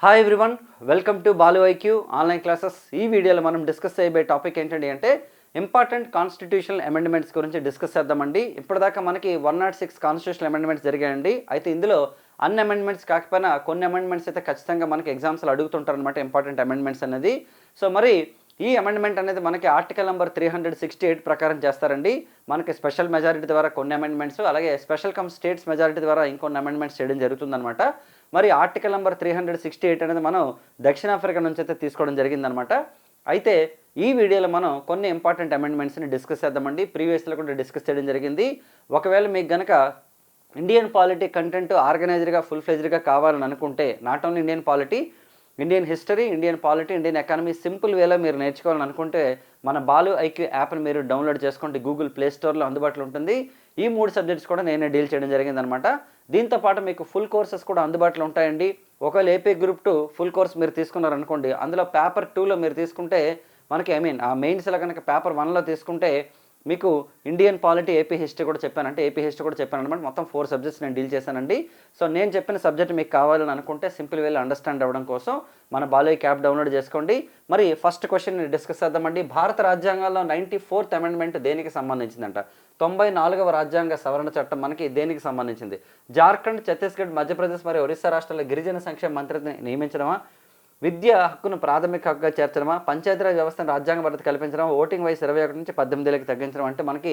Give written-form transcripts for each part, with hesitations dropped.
Hi everyone, welcome to Balu IQ online classes. ఈ వీడియోలో మనం డిస్కస్ చేయబోయే టాపిక్ ఏంటండి అంటే ఇంపార్టెంట్ కాన్స్టిట్యూషనల్ అమెండ్మెంట్స్ గురించి డిస్కస్ చేద్దామండి. ఇప్పటిదాకా మనకి 106 కాన్స్టిట్యూషనల్ అమెండ్మెంట్స్ జరిగాయండి. అయితే ఇందులో అన్ని అమెండ్మెంట్స్ కాకపోయినా కొన్ని అమెండ్మెంట్స్ అయితే ఖచ్చితంగా మనకి ఎగ్జామ్స్లో అడుగుతుంటారు అనమాట, ఇంపార్టెంట్ అమెండ్మెంట్స్ అనేది. సో మరి ఈ అమెండ్మెంట్ అనేది మనకి ఆర్టికల్ నెంబర్ 368 ప్రకారం చేస్తారండి. మనకి స్పెషల్ మెజారిటీ ద్వారా కొన్ని అమెండ్మెంట్స్, అలాగే స్పెషల్ కమ్ స్టేట్స్ మెజారిటీ ద్వారా ఇంకొన్ని అమెండ్మెంట్స్ చేయడం జరుగుతుందన్నమాట. మరి ఆర్టికల్ నెంబర్ 368 అనేది మనం దక్షిణాఫ్రికా నుంచి అయితే తీసుకోవడం జరిగిందనమాట. అయితే ఈ వీడియోలో మనం కొన్ని ఇంపార్టెంట్ అమెండ్మెంట్స్ని డిస్కస్ చేద్దామండి. ప్రీవియస్లో కూడా డిస్కస్ చేయడం జరిగింది. ఒకవేళ మీకు గనక ఇండియన్ పాలిటీ కంటెంట్ ఆర్గనైజర్గా ఫుల్ ఫ్లెజ్డ్గా కావాలని అనుకుంటే, not only Indian polity, Indian history, Indian polity, Indian economy simple వేలో మీరు నేర్చుకోవాలని అనుకుంటే మన బాలు ఐక్యూ యాప్ని మీరు డౌన్లోడ్ చేసుకోండి. గూగుల్ ప్లే స్టోర్లో అందుబాటులో ఉంటుంది. ఈ 3 సబ్జెక్ట్స్ కూడా నేనే డీల్ చేయడం జరిగిందనమాట. దీంతో పాటు మీకు ఫుల్ కోర్సెస్ కూడా అందుబాటులో ఉంటాయండి. ఒకవేళ ఏపీ గ్రూప్ 2 ఫుల్ కోర్స్ మీరు తీసుకున్నారనుకోండి, అందులో పేపర్ 2లో మీరు తీసుకుంటే మనకి ఆ మెయిన్స్లో కనుక పేపర్ 1లో తీసుకుంటే మీకు ఇండియన్ పాలిటీ, ఏపీ హిస్టరీ కూడా చెప్పాను, అంటే ఏపీ హిస్టరీ కూడా చెప్పాను అనమాట. మొత్తం 4 సబ్జెక్ట్స్ నేను డీల్ చేశానండి. సో నేను చెప్పిన సబ్జెక్ట్ మీకు కావాలని అనుకుంటే సింపుల్ వేలో అండర్స్టాండ్ అవ్వడం కోసం మన బాలు ఐక్యూ యాప్ డౌన్లోడ్ చేసుకోండి. మరి ఫస్ట్ క్వశ్చన్ డిస్కస్ చేద్దామండి. భారత రాజ్యాంగంలో 94th అమెండ్మెంట్ దేనికి సంబంధించిందంట? 94వ రాజ్యాంగ సవరణ చట్టం మనకి దేనికి సంబంధించింది? జార్ఖండ్, ఛత్తీస్గఢ్, మధ్యప్రదేశ్ మరియు ఒరిస్సా రాష్ట్రాల్లో గిరిజన సంక్షేమ మంత్రిని నియమించడమా? విద్య హక్కును ప్రాథమిక హక్కుగా చేర్చడమా? పంచాయతీరాజ్ వ్యవస్థను రాజ్యాంగ భద్రత కల్పించడం? ఓటింగ్ వయసు 21 నుంచి 18 ఏళ్ళకి తగ్గించడం? అంటే మనకి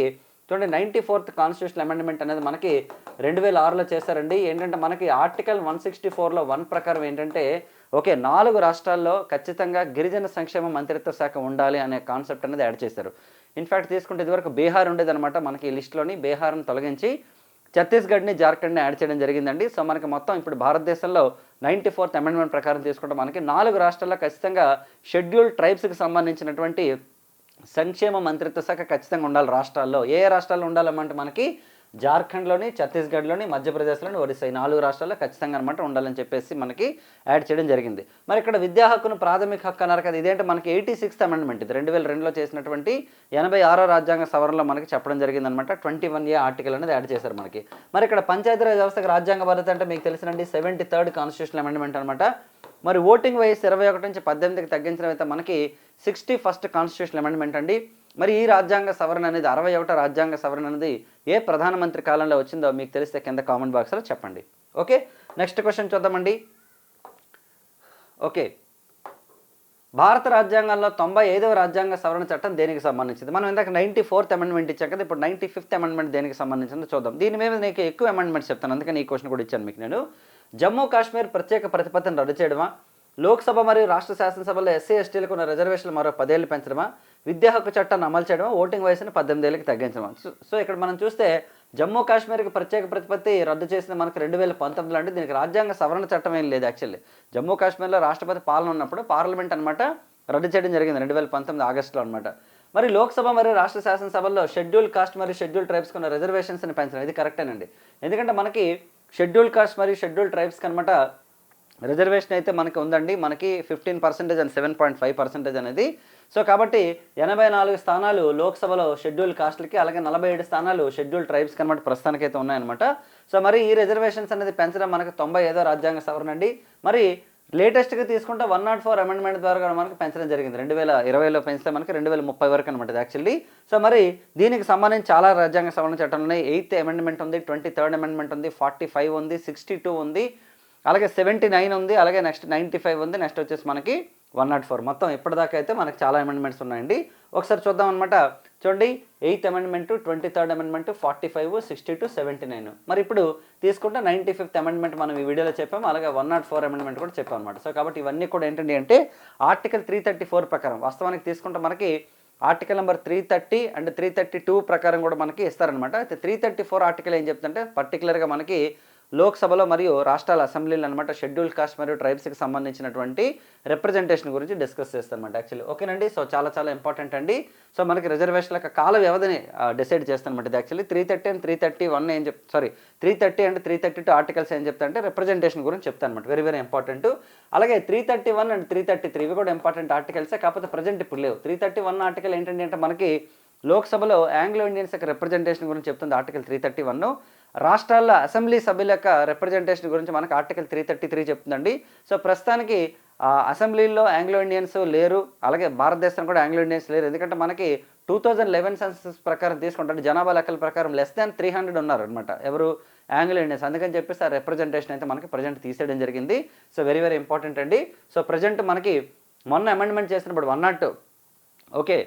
చూడండి, 94th కాన్స్టిట్యూషనల్ అమెండ్మెంట్ అనేది మనకి 2006లో చేశారండి. ఏంటంటే మనకి ఆర్టికల్ 164లో 1 ప్రకారం ఏంటంటే 4 రాష్ట్రాల్లో ఖచ్చితంగా గిరిజన సంక్షేమ మంత్రిత్వ శాఖ ఉండాలి అనే కాన్సెప్ట్ అనేది యాడ్ చేశారు. ఇన్ఫ్యాక్ట్ తీసుకుంటే ఇదివరకు బీహార్ ఉండేదన్నమాట. మనకి ఈ లిస్టులోని బీహార్ని తొలగించి ఛత్తీస్గఢ్ని, జార్ఖండ్ని యాడ్ చేయడం జరిగిందండి. సో మనకి మొత్తం ఇప్పుడు భారతదేశంలో 94th అమెండ్మెంట్ ప్రకారం తీసుకుంటే మనకి 4 రాష్ట్రాల్లో ఖచ్చితంగా షెడ్యూల్డ్ ట్రైబ్స్కి సంబంధించినటువంటి సంక్షేమ మంత్రిత్వ శాఖ ఖచ్చితంగా ఉండాలి రాష్ట్రాల్లో. ఏ రాష్ట్రాల్లో ఉండాలన్నమాట? మనకి జార్ఖండ్లోని, ఛత్తీస్గఢ్లోని, మధ్యప్రదేశ్లోని, ఒరిస్సా, ఈ 4 రాష్ట్రాల్లో ఖచ్చితంగా అనమాట ఉండాలని చెప్పేసి మనకి యాడ్ చేయడం జరిగింది. మరి ఇక్కడ విద్యా హక్కును ప్రాథమిక హక్కు అన్నారు కదా, ఇదేంటే మనకి 86th అమెండ్మెంట్, ఇది 2002లో చేసినటువంటి 86వ రాజ్యాంగ సవరణలో మనకి చెప్పడం జరిగిందనమాట. 21A ఆర్టికల్ అనేది యాడ్ చేశారు మనకి. మరి ఇక్కడ పంచాయతీరాజ్ వ్యవస్థకు రాజ్యాంగ భద్రత అంటే మీకు తెలిసినండి 73rd కాన్స్టిట్యూషనల్ అమెండ్మెంట్ అనమాట. మరి ఓటింగ్ వయసు 21 నుంచి 18కి తగ్గించడం అయితే మనకి 61st కాన్స్టిట్యూషనల్ అమెండ్మెంట్ అండి. మరి ఈ రాజ్యాంగ సవరణ అనేది 61వ రాజ్యాంగ సవరణ అనేది ఏ ప్రధానమంత్రి కాలంలో వచ్చిందో మీకు తెలిస్తే కింద కామెంట్ బాక్స్లో చెప్పండి. ఓకే, నెక్స్ట్ క్వశ్చన్ చూద్దామండి. ఓకే, భారత రాజ్యాంగంలో 95వ రాజ్యాంగ సవరణ చట్టం దేనికి సంబంధించింది? మనం ఇందాక 94th అమెండ్మెంట్ ఇచ్చాం కదా, ఇప్పుడు 95th అమెండ్మెంట్ దేనికి సంబంధించిందో చూద్దాం. దీని మీద నీకు ఎక్కువ అమెండ్మెంట్స్ చెప్తాను, అందుకని ఈ క్వశ్చన్ కూడా ఇచ్చాను మీకు నేను. జమ్మూ కాశ్మీర్ ప్రత్యేక ప్రతిపత్తిని రద్దు చేయడమా? లోక్సభ మరియు రాష్ట్ర శాసనసభలో ఎస్సీ ఎస్టీలకు ఉన్న రిజర్వేషన్లు మరో 10 ఏళ్ళు పెంచడమా? విద్యా హక్కు చట్టాన్ని అమలు చేయడమా? ఓటింగ్ వయసును 18 ఏళ్ళకి తగ్గించడమా? సో ఇక్కడ మనం చూస్తే జమ్మూ కాశ్మీర్కి ప్రత్యేక ప్రతిపత్తి రద్దు చేసిన మనకు 2019 అంటే దీనికి రాజ్యాంగ సవరణ చట్టం ఏం లేదు. యాక్చువల్లీ జమ్మూ కాశ్మీర్లో రాష్ట్రపతి పాలన ఉన్నప్పుడు పార్లమెంట్ అనమాట రద్దు చేయడం జరిగింది 2019 ఆగస్టులో అనమాట. మరి లోక్సభ మరియు రాష్ట్ర శాసనసభల్లో షెడ్యూల్ కాస్ట్ మరియు షెడ్యూల్ ట్రైబ్స్కి ఉన్న రిజర్వేషన్స్ని పెంచడం ఇది కరెక్టేనండి. ఎందుకంటే మనకి షెడ్యూల్ కాస్ట్ మరియు షెడ్యూల్ ట్రైబ్స్కి అనమాట రిజర్వేషన్ అయితే మనకి ఉందండి, మనకి 15% అండ్ 7.5% అనేది. సో కాబట్టి 84 స్థానాలు లోక్సభలో షెడ్యూల్ కాస్ట్లకి, అలాగే 47 స్థానాలు షెడ్యూల్ ట్రైబ్స్కి అనమాట ప్రస్తుతానికైతే ఉన్నాయన్నమాట. సో మరి ఈ రిజర్వేషన్స్ అనేది పెంచడం మనకి 95వ రాజ్యాంగ సవరణ అండి. మరి లేటెస్ట్గా తీసుకుంటే 104 అమెండ్మెంట్ ద్వారా మనకి పెంచడం జరిగింది. 2020లో పెంచితే మనకి 2030 వరకు అనమాట యాక్చువల్లీ. సో మరి దీనికి సంబంధించి చాలా రాజ్యాంగ సవరణ చట్టాలు ఉన్నాయి. 8th అమెండ్మెంట్ ఉంది, 23rd అమెండ్మెంట్ ఉంది, 45 ఉంది, 62 ఉంది, అలాగే 79 ఉంది, అలాగే నెక్స్ట్ 95 ఉంది, నెక్స్ట్ వచ్చేసి మనకి 104. మొత్తం ఇప్పటిదాకా అయితే మనకి చాలా అమెండ్మెంట్స్ ఉన్నాయండి. ఒకసారి చూద్దాం అనమాట. చూడండి, 8th అమెండ్మెంట్, 23rd అమెండ్మెంట్, 45, 62, 79. మరి ఇప్పుడు తీసుకుంటే 95th అమెండ్మెంట్ మనం ఈ వీడియోలో చెప్పాము, అలాగే 104 అమెండ్మెంట్ కూడా చెప్పాం అనమాట. సో కాబట్టి ఇవన్నీ కూడా ఏంటండి అంటే ఆర్టికల్ 334 ప్రకారం వాస్తవానికి తీసుకుంటే మనకి ఆర్టికల్ నెంబర్ 330 అండ్ 332 ప్రకారం కూడా మనకి ఇస్తారనమాట. అయితే 334 ఆర్టికల్ ఏం చెప్తుంటే పర్టికులర్గా మనకి లోక్సభలో మరియు రాష్ట్రాల అసెంబ్లీలు అనమాట షెడ్యూల్ కాస్ట్ మరియు ట్రైబ్స్కి సంబంధించినటువంటి రిప్రజెంటేషన్ గురించి డిస్కస్ చేస్తానమాట యాక్చువల్లీ. ఓకేనండి, సో చాలా చాలా ఇంపార్టెంట్ అండి. సో మనకి రిజర్వేషన్ల కాల వ్యవధిని డిసైడ్ చేస్తానమాట ఇది యాక్చువల్లీ. 330 అండ్ 331 ఏం 330 అండ్ 332 ఆర్టికల్స్ ఏం చెప్తా అంటే రిప్రజెంటేషన్ గురించి చెప్తాను అనమాట, వెరీ వెరీ ఇంపార్టెంట్. అలాగే 331 అండ్ 333 ఇవి కూడా ఇంపార్టెంట్ ఆర్టికల్సే, కాకపోతే ప్రజెంట్ ఇప్పుడు లేవు. 331 ఆర్టికల్ ఏంటంటే మనకి లోక్సభలో ఆంగ్లో ఇండియన్స్ యొక్క రిప్రజెంటేషన్ గురించి చెప్తుంది ఆర్టికల్ 331. రాష్ట్రాల్లో అసెంబ్లీ సభ్యుల యొక్క రిప్రజెంటేషన్ గురించి మనకు ఆర్టికల్ 333 చెప్తుందండి. సో ప్రస్తుతానికి అసెంబ్లీలో ఆంగ్లో ఇండియన్స్ లేరు, అలాగే భారతదేశం కూడా ఆంగ్లో ఇండియన్స్ లేరు. ఎందుకంటే మనకి 2011 సెన్సస్ ప్రకారం తీసుకుంటే జనాభా లెక్కల ప్రకారం లెస్ దాన్ 300 ఉన్నారు అనమాట, ఎవరు ఆంగ్లో ఇండియన్స్. అందుకని చెప్పేసి ఆ రిప్రజెంటేషన్ అయితే మనకి ప్రజెంట్ తీసేయడం జరిగింది. సో వెరీ వెరీ ఇంపార్టెంట్ అండి. సో ప్రజెంట్ మనకి మొన్న అమెండ్మెంట్ చేసినప్పుడు 102 ఓకే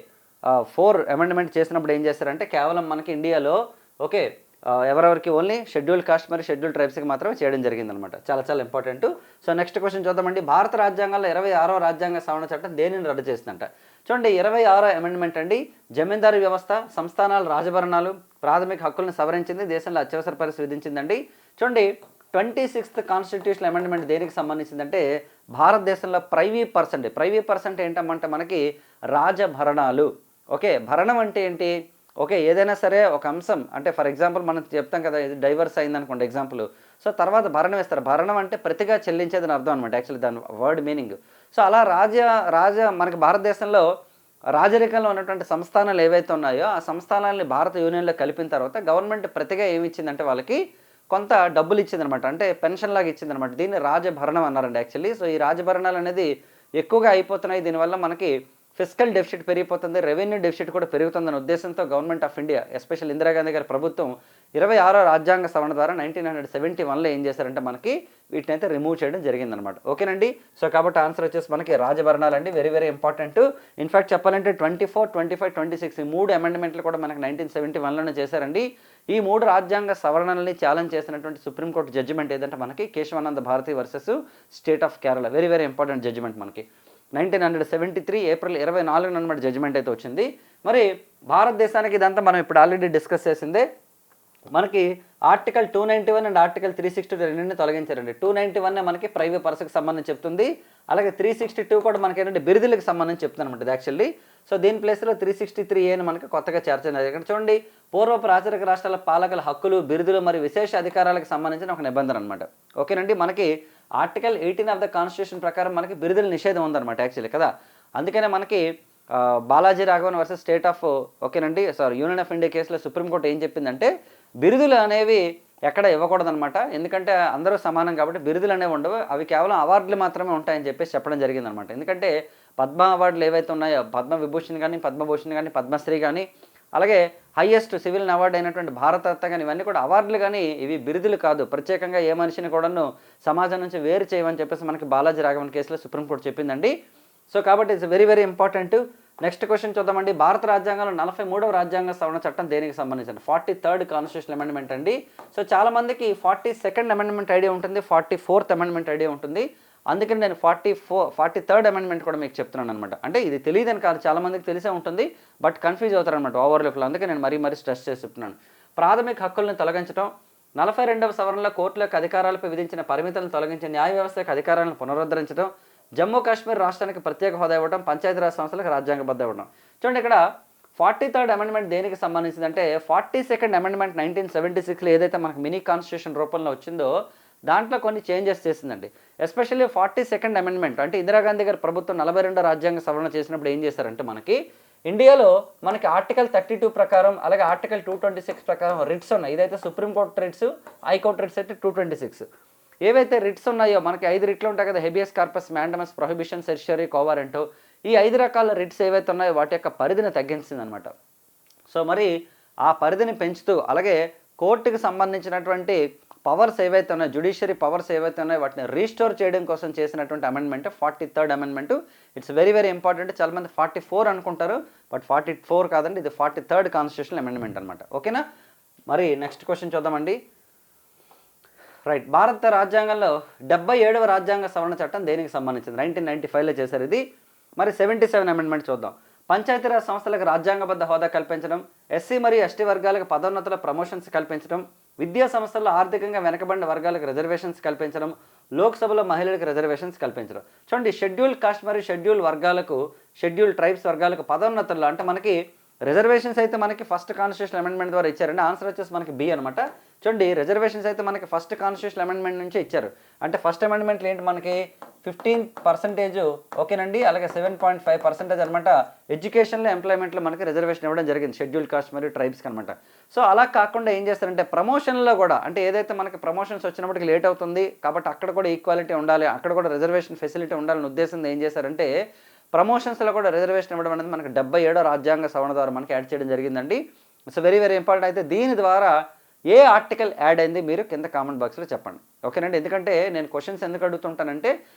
4 అమెండ్మెంట్ చేసినప్పుడు ఏం చేస్తారంటే కేవలం మనకి ఇండియాలో ఓకే ఎవరెవరికి ఓన్లీ షెడ్యూల్ కాస్ట్ మరియు షెడ్యూల్ ట్రైబ్స్కి మాత్రమే చేయడం జరిగిందనమాట. చాలా చాలా ఇంపార్టెంట్. సో నెక్స్ట్ క్వశ్చన్ చూద్దామండి. భారత రాజ్యాంగంలో 26వ రాజ్యాంగ సవరణ చట్టం దేనిని రద్దు చేసిందంట? చూడండి 26వ అమెండ్మెంట్ అండి జమీందారీ వ్యవస్థ, సంస్థానాలు, రాజభరణాలు, ప్రాథమిక హక్కులను సవరించింది, దేశంలో అత్యవసర పరిస్థితి విధించిందండి. చూడండి 26th కాన్స్టిట్యూషన్ అమెండ్మెంట్ దేనికి సంబంధించిందంటే భారతదేశంలో ప్రైవీ పర్సెంట్ ఏంటంటే మనకి రాజభరణాలు. ఓకే భరణం అంటే ఏంటి? ఓకే ఏదైనా సరే ఒక అంశం అంటే ఫర్ ఎగ్జాంపుల్ మనం చెప్తాం కదా, ఇది డైవర్స్ అయిందనుకోండి ఎగ్జాంపుల్, సో తర్వాత భరణం వేస్తారు. భరణం అంటే ప్రతిగా చెల్లించేదని అర్థం అనమాట, యాక్చువల్లీ దాని వర్డ్ మీనింగ్. సో అలా మనకి భారతదేశంలో రాజరికంలో ఉన్నటువంటి సంస్థానాలు ఏవైతే ఉన్నాయో ఆ సంస్థానాలని భారత యూనియన్లో కలిపిన తర్వాత గవర్నమెంట్ ప్రతిగా ఏమి ఇచ్చిందంటే వాళ్ళకి కొంత డబ్బులు ఇచ్చిందనమాట, అంటే పెన్షన్ లాగా ఇచ్చిందనమాట. దీన్ని రాజభరణం అన్నారండి యాక్చువల్లీ. సో ఈ రాజభరణాలు అనేది ఎక్కువగా అయిపోతున్నాయి, దీనివల్ల మనకి ఫిస్కల్ డెఫిసిట్ పెరిగిపోతుంది, రెవెన్యూ డెఫిసిట్ కూడా పెరుగుతుందనే ఉద్దేశంతో government of India special Indira Gandhi గారి ప్రభుత్వం 26వ రాజ్యాంగ సవరణ ద్వారా 1971లో ఏం చేశారంటే మనకి వీటిని అయితే రిమూవ్ చేయడం జరిగిందనమాట. ఓకేనండి. సో కాబట్టి ఆన్సర్ వచ్చేసి మనకి రాజభరణాలు అండి, వెరీ వెరీ ఇంపార్టెంట్. ఇన్ఫాక్ట్ చెప్పాలంటే 24, 25, 26 ఈ 3 అమెండ్మెంట్లు కూడా మనకి 1971లోనే చేశారండి. ఈ 3 రాజ్యాంగ సవరణల్ని ఛాలెంజ్ చేసినటువంటి సుప్రీంకోర్టు జడ్జిమెంట్ ఏదంటే మనకి Kesavananda Bharati versus state of Kerala. Very very important judgement మనకి 1973 ఏప్రిల్ 24 అనమాట జడ్జిమెంట్ అయితే వచ్చింది. మరి భారతదేశానికి ఇదంతా మనం ఇప్పుడు ఆల్రెడీ డిస్కస్ చేసిందే. మనకి ఆర్టికల్ 291 అండ్ ఆర్టికల్ 362 రెండింటిని తొలగించారండి. 291 మనకి ప్రైవేట్ పర్సన్కి సంబంధించి చెప్తుంది, అలాగే 362 కూడా మనకి ఏంటంటే బిరుదులకు సంబంధించి చెప్తుంది అనమాట ఇది యాక్చువల్లీ. సో దీని ప్లేస్లో 363A మనకి కొత్తగా చేర్చారు. ఇక్కడ చూడండి పూర్వపు రాచరిక రాష్ట్రాల పాలకుల హక్కులు, బిరుదులు మరియు విశేష అధికారాలకు సంబంధించిన ఒక నిబంధన అనమాట. ఓకేనండి. మనకి ఆర్టికల్ 18 ఆఫ్ ద కాన్స్టిట్యూషన్ ప్రకారం మనకి బిరుదుల నిషేధం ఉందన్నమాట యాక్చువల్లీ కదా. అందుకనే మనకి Balaji Raghavan versus state of ఓకేనండి యూనియన్ ఆఫ్ ఇండియా కేసులో సుప్రీంకోర్టు ఏం చెప్పిందంటే బిరుదులు అనేవి ఎక్కడ ఇవ్వకూడదనమాట, ఎందుకంటే అందరూ సమానం కాబట్టి బిరుదులు అనేవి ఉండవు, అవి కేవలం అవార్డులు మాత్రమే ఉంటాయని చెప్పేసి చెప్పడం జరిగిందనమాట. ఎందుకంటే పద్మ అవార్డులు ఏవైతే ఉన్నాయో పద్మ విభూషణ్ కానీ, పద్మభూషణ్ కానీ, పద్మశ్రీ కానీ, అలాగే హైయెస్ట్ సివిల్ అవార్డు అయినటువంటి భారతరత్న కానీ ఇవన్నీ కూడా అవార్డులు కానీ ఇవి బిరుదులు కాదు. ప్రత్యేకంగా ఏ మనిషిని కూడాను సమాజం నుంచి వేరు చేయమని చెప్పేసి మనకి బాలాజీ రాఘవన్ కేసులో సుప్రీంకోర్టు చెప్పిందండి. సో కాబట్టి it's very very important. Next question చూద్దామండి. భారత రాజ్యాంగంలో 43వ రాజ్యాంగ సవరణ చట్టం దేనికి సంబంధించింది? 43rd కాన్స్టిట్యూషన్ అమెండ్మెంట్ అండి. సో చాలా మందికి 42nd అమెండ్మెంట్ ఐడియా ఉంటుంది, 44th అమెండ్మెంట్ ఐడియా ఉంటుంది. అందుకని నేను 43rd అమెండ్మెంట్ కూడా మీకు చెప్తున్నాను అనమాట. అంటే ఇది తెలియదని కాదు, చాలా మందికి తెలిసే ఉంటుంది, బట్ కన్ఫ్యూజ్ అవుతారు అనమాట ఓవర్లుక్లో. అందుకే నేను మరీ స్ట్రెస్ చేసి చెప్తున్నాను. ప్రాథమిక హక్కులను తొలగించడం, 42వ సవరణలో కోర్టుల యొక్క అధికారాలపై విధించిన పరిమితులను తొలగించి న్యాయ వ్యవస్థ యొక్క అధికారాలను పునరుద్ధరించడం, జమ్మూ కాశ్మీర్ రాష్ట్రానికి ప్రత్యేక హోదా ఇవ్వడం, పంచాయతీరాజ్ సంస్థలకు రాజ్యాంగబద్ధ ఇవ్వడం. చూడండి ఇక్కడ 43rd అమెండ్మెంట్ దేనికి సంబంధించిందంటే 42nd అమెండ్మెంట్ 1976లో ఏదైతే మనకు మినీ కాన్స్టిట్యూషన్ రూపంలో వచ్చిందో దాంట్లో కొన్ని చేంజెస్ చేసిందండి. ఎస్పెషల్లీ 42nd అమెండ్మెంట్ అంటే ఇందిరాగాంధీ గారి ప్రభుత్వం 42వ రాజ్యాంగ సవరణ చేసినప్పుడు ఏం చేశారంటే మనకి ఇండియాలో మనకి ఆర్టికల్ 32 ప్రకారం అలాగే ఆర్టికల్ 226 ప్రకారం రిట్స్ ఉన్నాయి. ఇదైతే సుప్రీంకోర్టు రిట్స్, హైకోర్టు రిట్స్ అయితే 226. ఏవైతే రిట్స్ ఉన్నాయో మనకి 5 రిట్లు ఉంటాయి కదా, హెబియస్ కార్పస్, మ్యాండమస్, ప్రొహిబిషన్, సెర్షరీ, కోవారెంటో. ఈ 5 రకాల రిట్స్ ఏవైతే ఉన్నాయో వాటి యొక్క పరిధిని తగ్గించింది అనమాట. సో మరి ఆ పరిధిని పెంచుతూ అలాగే కోర్టుకి సంబంధించినటువంటి పవర్స్ ఏవైతే ఉన్నాయో, జ్యుడిషియరీ పవర్స్ ఏవైతే ఉన్నాయో వాటిని రీస్టోర్ చేయడం కోసం చేసినటువంటి amendment 43rd amendment. It's very very important. చాలామంది 44 అనుకుంటారు, బట్ 44 కాదండి, ఇది 43rd కాన్స్టిట్యూషనల్ అమెండ్మెంట్ అనమాట. ఓకేనా. మరి నెక్స్ట్ క్వశ్చన్ చూద్దామండి. రైట్. భారత రాజ్యాంగంలో 77వ రాజ్యాంగ సవరణ చట్టం దేనికి సంబంధించింది? 1995లో చేశారు ఇది. మరి 77 అమెండ్మెంట్ చూద్దాం. పంచాయతీరాజ్ సంస్థలకు రాజ్యాంగబద్ధ హోదా కల్పించడం, ఎస్సీ మరియు ఎస్టీ వర్గాలకు పదోన్నతుల ప్రమోషన్స్ కల్పించడం, విద్యా సంస్థల్లో ఆర్థికంగా వెనకబడిన వర్గాలకు రిజర్వేషన్స్ కల్పించడం, లోక్సభలో మహిళలకు రిజర్వేషన్స్ కల్పించడం. చూడండి షెడ్యూల్ కాస్ట్ మరియు షెడ్యూల్ ట్రైబ్స్ వర్గాలకు పదోన్నతుల్లో అంటే మనకి రిజర్వేషన్స్ అయితే మనకి ఫస్ట్ కాన్స్టిట్యూషన్ అమెండ్మెంట్ ద్వారా ఇచ్చారండి. ఆన్సర్ వచ్చేసి మనకి బి అనమాట. చూడండి రిజర్వేషన్స్ అయితే మనకి ఫస్ట్ కాన్స్టిట్యూషన్ అమెండ్మెంట్ నుంచి ఇచ్చారు. అంటే ఫస్ట్ అమెండ్మెంట్లో ఏంటి మనకి 15% ఓకేనండి, అలాగే 7.5% అనమాట ఎడ్యుకేషన్లో ఎంప్లాయ్మెంట్లో మనకి రిజర్వేషన్ ఇవ్వడం జరిగింది షెడ్యూల్ కాస్ట్ మరియు ట్రైబ్స్కి అనమాట. సో అలా కాకుండా ఏం చేస్తారంటే ప్రమోషన్లో కూడా, అంటే ఏదైతే మనకి ప్రమోషన్స్ వచ్చినప్పటికి లేట్ అవుతుంది కాబట్టి అక్కడ కూడా ఈక్వాలిటీ ఉండాలి, అక్కడ కూడా రిజర్వేషన్ ఫెసిలిటీ ఉండాలని ఉద్దేశంతో ఏం చేశారంటే ప్రమోషన్స్లో కూడా రిజర్వేషన్ ఇవ్వడం అనేది మనకి 77వ రాజ్యాంగ సవరణ ద్వారా మనకి యాడ్ చేయడం జరిగిందండి. So very very important. అయితే దీని ద్వారా ఏ ఆర్టికల్ యాడ్ అయింది మీరు కింద కామెంట్ బాక్స్లో చెప్పండి, ఓకేనండి. ఎందుకంటే నేను క్వశ్చన్స్ ఎందుకు అడుగుతుంటానంటే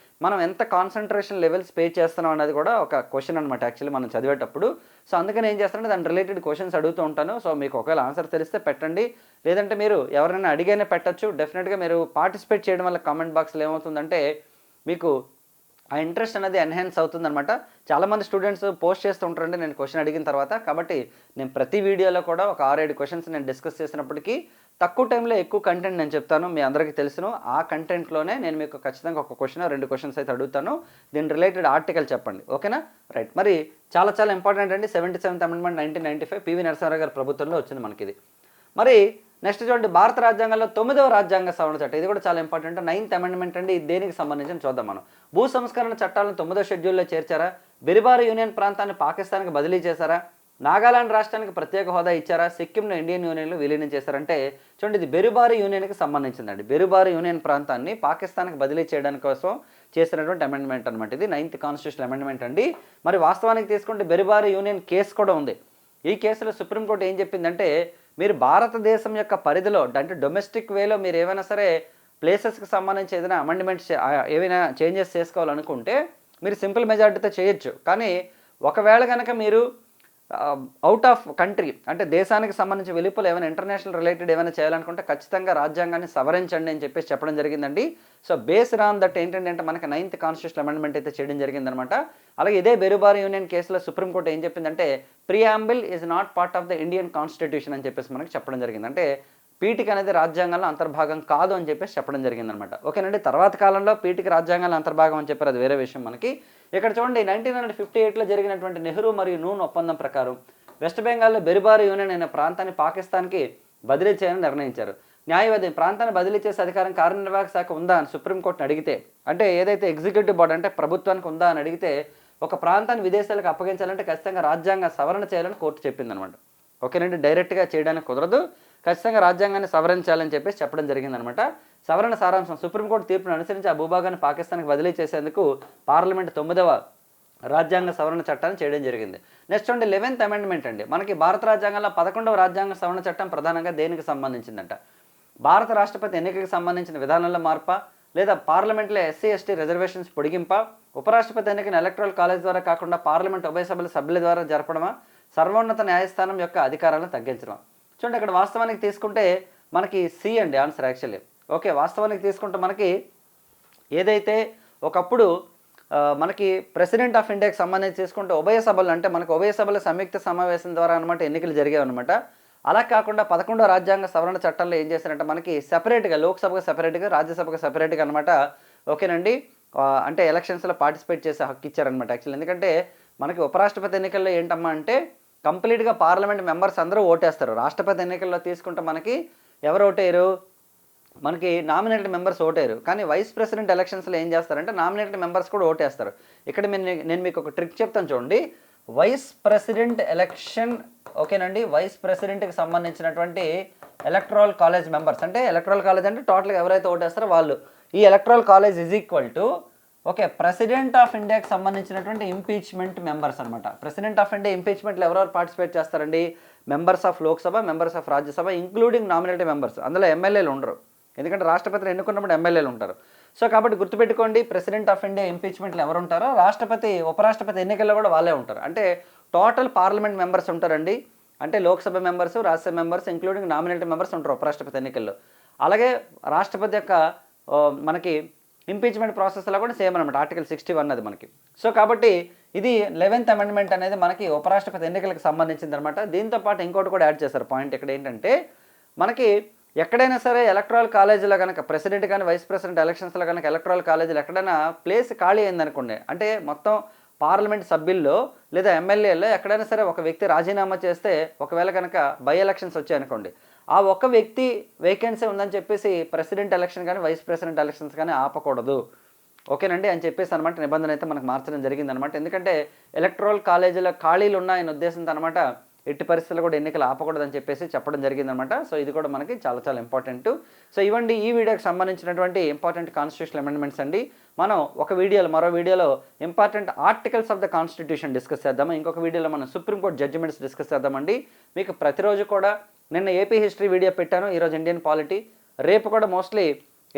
మనం ఎంత కాన్సన్ట్రేషన్ లెవెల్స్ పే చేస్తున్నాం అనేది కూడా ఒక క్వశ్చన్ అనమాట యాక్చువల్లీ మనం చదివేటప్పుడు. సో అందుకని ఏం చేస్తానంటే దాని రిలేటెడ్ క్వశ్చన్స్ అడుగుతూ ఉంటాను. సో మీకు ఒకవేళ ఆన్సర్ తెలిస్తే పెట్టండి, లేదంటే మీరు ఎవరైనా అడిగైనా పెట్టచ్చు. డెఫినెట్గా మీరు పార్టిసిపేట్ చేయడం వల్ల కామెంట్ బాక్స్లో ఏమవుతుందంటే మీకు ఆ ఇంట్రెస్ట్ అనేది ఎన్హాన్స్ అవుతుందన్నమాట. చాలామంది స్టూడెంట్స్ పోస్ట్ చేస్తూ ఉంటారండి నేను క్వశ్చన్ అడిగిన తర్వాత. కాబట్టి నేను ప్రతి వీడియోలో కూడా ఒక 6-7 క్వశ్చన్స్ నేను డిస్కస్ చేసినప్పటికీ తక్కువ టైంలో ఎక్కువ కంటెంట్ నేను చెప్తాను, మీ అందరికీ తెలుసును. ఆ కంటెంట్లోనే నేను మీకు ఖచ్చితంగా ఒక క్వశ్చన్ 2 క్వశ్చన్స్ అయితే అడుగుతాను. దీని రిలేటెడ్ ఆర్టికల్ చెప్పండి, ఓకేనా? రైట్. మరి చాలా చాలా ఇంపార్టెంట్ అండి. 77th అమెండ్మెంట్ 1995 పివి నరసింహారావు గారి ప్రభుత్వంలో వచ్చింది మనకి ఇది. మరి నెక్స్ట్ చూడండి, భారత రాజ్యాంగంలో 9వ రాజ్యాంగ సవరణ చట్టం, ఇది కూడా చాలా ఇంపార్టెంట్. 9th అమెండ్మెంట్ అండి. ఇది దేనికి సంబంధించి చూద్దాం మనం. భూ సంస్కరణ చట్టాలను 9వ షెడ్యూల్లో చేర్చారా? బెరిబారు యూనియన్ ప్రాంతాన్ని పాకిస్తాన్కి బదిలీ చేశారా? నాగాలాండ్ రాష్ట్రానికి ప్రత్యేక హోదా ఇచ్చారా? సిక్కింను ఇండియన్ యూనియన్లో విలీనం చేశారంటే చూడండి, ఇది బెరుబారు యూనియన్కి సంబంధించిందండి. బెరుబారు యూనియన్ ప్రాంతాన్ని పాకిస్తాన్కి బదిలీ చేయడానికి కోసం చేసినటువంటి అమెండ్మెంట్ అనమాట. ఇది 9th కాన్స్టిట్యూషన్ అమెండ్మెంట్ అండి. మరి వాస్తవానికి తీసుకుంటే బెరుబారు యూనియన్ కేసు కూడా ఉంది. ఈ కేసులో సుప్రీంకోర్టు ఏం చెప్పిందంటే మీరు భారతదేశం యొక్క పరిధిలో అంటే డొమెస్టిక్ వేలో మీరు ఏమైనా సరే ప్లేసెస్కి సంబంధించి ఏదైనా అమెండ్మెంట్స్ ఏవైనా చేంజెస్ చేసుకోవాలనుకుంటే మీరు సింపుల్ మెజారిటీతో చేయొచ్చు. కానీ ఒకవేళ కనుక మీరు అవుట్ ఆఫ్ కంట్రీ అంటే దేశానికి సంబంధించి వెలుపల ఏమైనా ఇంటర్నేషనల్ రిలేటెడ్ ఏమైనా చేయాలనుకుంటే ఖచ్చితంగా రాజ్యాంగాన్ని సవరించండి అని చెప్పేసి చెప్పడం జరిగిందండి. సో బేస్డ్ ఆన్ దట్ ఏంటంటే మనకి 9th కాన్స్టిట్యూషన్ అమెండ్మెంట్ అయితే చేయడం జరిగిందనమాట. అలాగే ఇదే బెరుబారు యూనియన్ కేసులో సుప్రీంకోర్టు ఏం చెప్పిందంటే preamble is not part of the Indian constitution అని చెప్పేసి మనకి చెప్పడం జరిగింది. అంటే పీఠిక అనేది రాజ్యాంగంలో అంతర్భాగం కాదు అని చెప్పేసి చెప్పడం జరిగిందనమాట. ఓకేనండి. తర్వాత కాలంలో పీఠిక రాజ్యాంగంలో అంతర్భాగం అని చెప్పారు, అది వేరే విషయం మనకి. ఇక్కడ చూడండి 1958లో జరిగినటువంటి నెహ్రూ మరియు నూన్ ఒప్పందం ప్రకారం వెస్ట్ బెంగాల్లో బెరుబారు యూనియన్ అనే ప్రాంతాన్ని పాకిస్తాన్కి బదిలీ చేయాలని నిర్ణయించారు. న్యాయవాది ప్రాంతాన్ని బదిలీ చేసే అధికారం కార్యనిర్వాహక శాఖ ఉందా అని సుప్రీంకోర్టుని అడిగితే, అంటే ఏదైతే ఎగ్జిక్యూటివ్ బాడీ అంటే ప్రభుత్వానికి ఉందా అని అడిగితే ఒక ప్రాంతాన్ని విదేశాలకు అప్పగించాలంటే ఖచ్చితంగా రాజ్యాంగ సవరణ చేయాలని కోర్టు చెప్పిందనమాట. ఓకేనండి. డైరెక్ట్గా చేయడానికి కుదరదు, ఖచ్చితంగా రాజ్యాంగాన్ని సవరించాలని చెప్పేసి చెప్పడం జరిగిందనమాట. సవరణ సారాంశం సుప్రీంకోర్టు తీర్పును అనుసరించి ఆ భూభాగాన్ని పాకిస్తాన్కి బదిలీ చేసేందుకు పార్లమెంట్ 9వ రాజ్యాంగ సవరణ చట్టాన్ని చేయడం జరిగింది. నెక్స్ట్ చూడండి 11th అమెండ్మెంట్ అండి. మనకి భారత రాజ్యాంగంలో 11వ రాజ్యాంగ సవరణ చట్టం ప్రధానంగా దేనికి సంబంధించిందంట? భారత రాష్ట్రపతి ఎన్నికకి సంబంధించిన విధానంలో మార్పా, లేదా పార్లమెంట్లో ఎస్సీ ఎస్టీ రిజర్వేషన్స్ పొడిగింపా, ఉపరాష్ట్రపతి ఎన్నికను ఎలక్టరల్ కాలేజ్ ద్వారా కాకుండా పార్లమెంట్ ఉభయ సభల సభ్యుల ద్వారా జరపడమా, సర్వోన్నత న్యాయస్థానం యొక్క అధికారాలను తగ్గించడం? చూడండి ఇక్కడ వాస్తవానికి తీసుకుంటే మనకి సి అండి ఆన్సర్ యాక్చువల్లీ. ఓకే, వాస్తవానికి తీసుకుంటే మనకి ఏదైతే ఒకప్పుడు మనకి ప్రెసిడెంట్ ఆఫ్ ఇండియాకి సంబంధించి తీసుకుంటే ఉభయ సభలు అంటే మనకు ఉభయ సభల సంయుక్త సమావేశం ద్వారా అనమాట ఎన్నికలు జరిగాయి అనమాట. అలా కాకుండా 11వ రాజ్యాంగ సవరణ చట్టంలో ఏం చేశారంటే మనకి సెపరేట్గా లోక్సభకు సెపరేట్గా రాజ్యసభకు సెపరేట్గా అనమాట. ఓకేనండి. అంటే ఎలక్షన్స్లో పార్టిసిపేట్ చేసే హక్కు ఇచ్చారనమాట యాక్చువల్లీ. ఎందుకంటే మనకి ఉపరాష్ట్రపతి ఎన్నికల్లో ఏంటమ్మా అంటే కంప్లీట్గా పార్లమెంట్ మెంబర్స్ అందరూ ఓటేస్తారు. రాష్ట్రపతి ఎన్నికల్లో తీసుకుంటే మనకి ఎవరు ఓటేరు, మనకి నామినేటెడ్ మెంబర్స్ ఓటేరు. కానీ వైస్ ప్రెసిడెంట్ ఎలక్షన్స్లో ఏం చేస్తారంటే నామినేటెడ్ మెంబర్స్ కూడా ఓటేస్తారు. ఇక్కడ నేను మీకు ఒక ట్రిక్ చెప్తాను చూడండి. వైస్ ప్రెసిడెంట్ ఎలక్షన్, ఓకేనండి, వైస్ ప్రెసిడెంట్కి సంబంధించినటువంటి ఎలక్టరల్ కాలేజ్ మెంబర్స్, అంటే ఎలక్టరల్ కాలేజ్ అంటే టోటల్గా ఎవరైతే ఓటేస్తారో వాళ్ళు, ఈ electoral college is equal to okay president of ఇండియాకి సంబంధించినటువంటి ఇంపీచ్మెంట్ మెంబర్స్ అనమాట. ప్రెసిడెంట్ ఆఫ్ ఇండియా ఇంపీచ్మెంట్లో ఎవరెవరు పార్టిసిపేట్ చేస్తారండి? Members of Lok Sabha, members of Rajya Sabha, including nominated members. అందులో ఎమ్మెల్యేలు ఉండరు, ఎందుకంటే రాష్ట్రపతిని ఎన్నుకున్నప్పుడు ఎమ్మెల్యేలు ఉంటారు. సో కాబట్టి గుర్తుపెట్టుకోండి, ప్రెసిడెంట్ ఆఫ్ ఇండియా ఇంపీచ్మెంట్లో ఎవరు ఉంటారో రాష్ట్రపతి ఉపరాష్ట్రపతి ఎన్నికల్లో కూడా వాళ్ళే ఉంటారు. అంటే టోటల్ పార్లమెంట్ మెంబర్స్ ఉంటారండి. అంటే Lok Sabha members, Rajya Sabha members, including nominated members ఉంటారు ఉపరాష్ట్రపతి ఎన్నికల్లో. అలాగే రాష్ట్రపతి యొక్క మనకి ఇంపీచ్మెంట్ ప్రాసెస్లో కూడా సేమ్ అనమాట, ఆర్టికల్ 61 అది మనకి. సో కాబట్టి ఇది 11th అమెండ్మెంట్ అనేది మనకి ఉపరాష్ట్రపతి ఎన్నికలకు సంబంధించింది అనమాట. దీంతో పాటు ఇంకోటి కూడా యాడ్ చేశారు పాయింట్. ఇక్కడ ఏంటంటే మనకి ఎక్కడైనా సరే ఎలక్టరల్ కాలేజీలో కనుక ప్రెసిడెంట్ కానీ వైస్ ప్రెసిడెంట్ ఎలక్షన్స్లో కనుక ఎలక్టరల్ కాలేజీలో ఎక్కడైనా ప్లేస్ ఖాళీ అయిందనుకోండి, అంటే మొత్తం పార్లమెంట్ సభ్యుల్లో లేదా ఎమ్మెల్యేలో ఎక్కడైనా సరే ఒక వ్యక్తి రాజీనామా చేస్తే ఒకవేళ కనుక బై ఎలక్షన్స్ వచ్చాయనుకోండి, ఆ ఒక వ్యక్తి వేకెన్సీ ఉందని చెప్పేసి ప్రెసిడెంట్ ఎలక్షన్ కానీ వైస్ ప్రెసిడెంట్ ఎలక్షన్స్ కానీ ఆపకూడదు. ఓకేనండి అని చెప్పేసి అనమాట నిబంధన అయితే మనకు మార్చడం జరిగిందనమాట. ఎందుకంటే ఎలక్ట్రల్ కాలేజీలో ఖాళీలు ఉన్నాయన్న ఉద్దేశంతో అనమాట ఎట్టి పరిస్థితుల్లో కూడా ఎన్నికలు ఆపకూడదని చెప్పేసి చెప్పడం జరిగిందనమాట. సో ఇది కూడా మనకి చాలా చాలా ఇంపార్టెంట్. సో ఇవ్వండి ఈ వీడియోకి సంబంధించినటువంటి ఇంపార్టెంట్ కాన్స్టిట్యూషనల్ అమెండ్మెంట్స్ అండి. మనం ఒక వీడియోలో మరో వీడియోలో important articles of the constitution discuss చేద్దాము. ఇంకొక వీడియోలో మనం సుప్రీంకోర్టు జడ్జిమెంట్స్ డిస్కస్ చేద్దామండి. మీకు ప్రతిరోజు కూడా నిన్న ఏపీ హిస్టరీ వీడియో పెట్టాను, ఈరోజు ఇండియన్ పాలిటీ, రేపు కూడా మోస్ట్లీ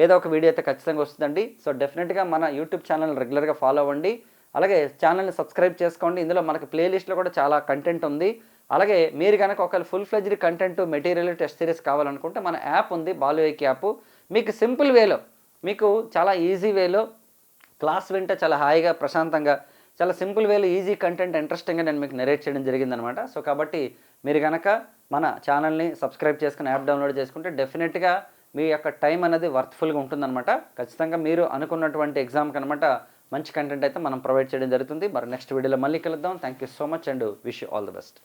ఏదో ఒక వీడియో అయితే ఖచ్చితంగా వస్తుందండి. సో డెఫినెట్గా మన యూట్యూబ్ ఛానల్ రెగ్యులర్గా ఫాలో అవ్వండి. అలాగే ఛానల్ని సబ్స్క్రైబ్ చేసుకోండి. ఇందులో మనకి ప్లేలిస్ట్లో కూడా చాలా కంటెంట్ ఉంది. అలాగే మీరు కనుక ఒకవేళ full fledged content material test series కావాలనుకుంటే మన యాప్ ఉంది, బాలుఐక్యూ యాప్. మీకు సింపుల్ వేలో, మీకు చాలా ఈజీ వేలో క్లాస్ వింటే చాలా హాయిగా ప్రశాంతంగా చాలా సింపుల్ వేలో ఈజీ కంటెంట్ ఇంట్రెస్టింగ్గా నేను మీకు నెరేట్ చేయడం జరిగిందనమాట. సో కాబట్టి మీరు కనుక మన ఛానల్ని సబ్స్క్రైబ్ చేసుకుని యాప్ డౌన్లోడ్ చేసుకుంటే డెఫినెట్గా మీ యొక్క టైం అనేది వర్త్ఫుల్గా ఉంటుందన్నమాట. ఖచ్చితంగా మీరు అనుకున్నటువంటి ఎగ్జామ్కి అనమాట మంచి కంటెంట్ అయితే మనం ప్రొవైడ్ చేయడం జరుగుతుంది. మరి నెక్స్ట్ వీడియోలో మళ్ళీ కలుద్దాం. Thank you so much and wish you all the best.